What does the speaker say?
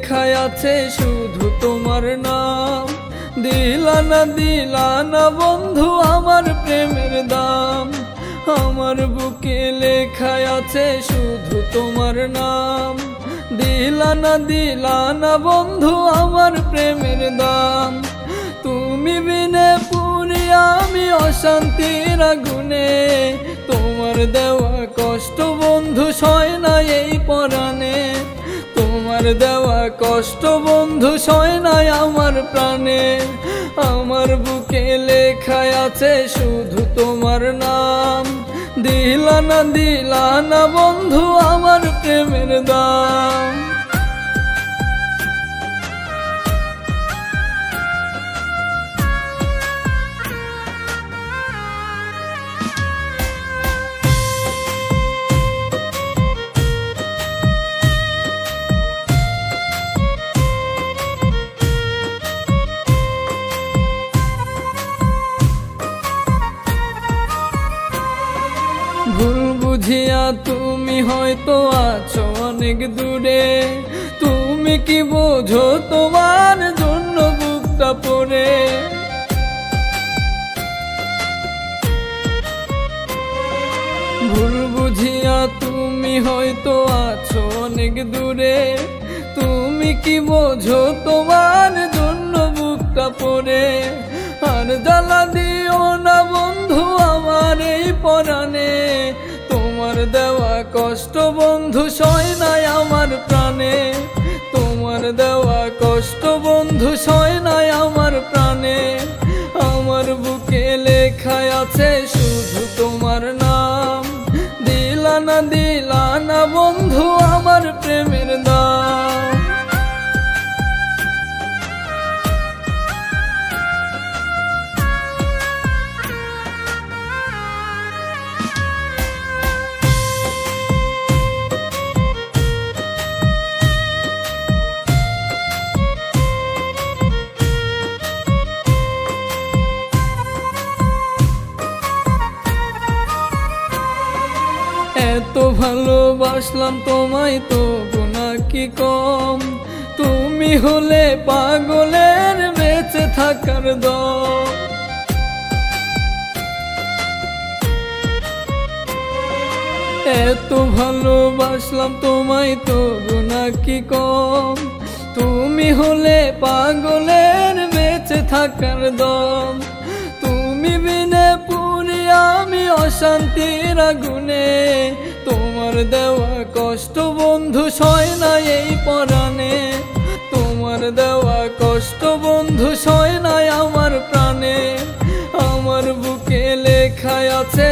লেখায় আছে শুধু তোমার নাম। দিলা না বন্ধু আমার প্রেমের দাম। আমার বুকে লেখায় আছে শুধু তোমার নাম। দিলা না বন্ধু আমার প্রেমের দাম। তুমি বিনে পুরি আমি অশান্তির আগুনে। তোমার দেওয়া কষ্ট বন্ধু সয় না এই পরাণে। তোমার দেওয়া কষ্ট বন্ধু সয় না আমার প্রাণে। আমার বুকে লেখায় আছে শুধু তোমার নাম। দিলা না বন্ধু আমার প্রেমের দাম। ভুল বুঝিয়া তুমি হয়তো আছো অনেক দূরে। তুমি কি বোঝো তোমার জন্য বুকটা পড়ে। ভুল বুঝিয়া তুমি হয়তো আছো অনেক দূরে। তুমি কি বোঝো তোমার জন্য বুকটা পড়ে। আর জ্বালা দিও না বন্ধু আমার এই পরাণে। তোমার দেওয়া কষ্ট বন্ধু সয় নাই আমার প্রাণে। তোমার দেওয়া কষ্ট বন্ধু সয় নাই আমার প্রাণে। আমার বুকে লেখায় আছে শুধু তোমার নাম। দিলা না বন্ধু আমার প্রেমের দাম। এত ভালোবাসলাম তোমায় তবু নাকি কম। তুমি হলে পাগলের বেঁচে থাকার দম। এত ভালোবাসলাম তোমায় তবু নাকি কম। তুমি হলে পাগলের বেঁচে থাকার দম। তুমি বিনে পুরি আমি অশান্তির আগুনে। তোমার দেওয়া কষ্ট বন্ধু সয় না এই পরাণে। তোমার দেওয়া কষ্ট বন্ধু সয় না আমার প্রাণে। আমার বুকে লেখায় আছে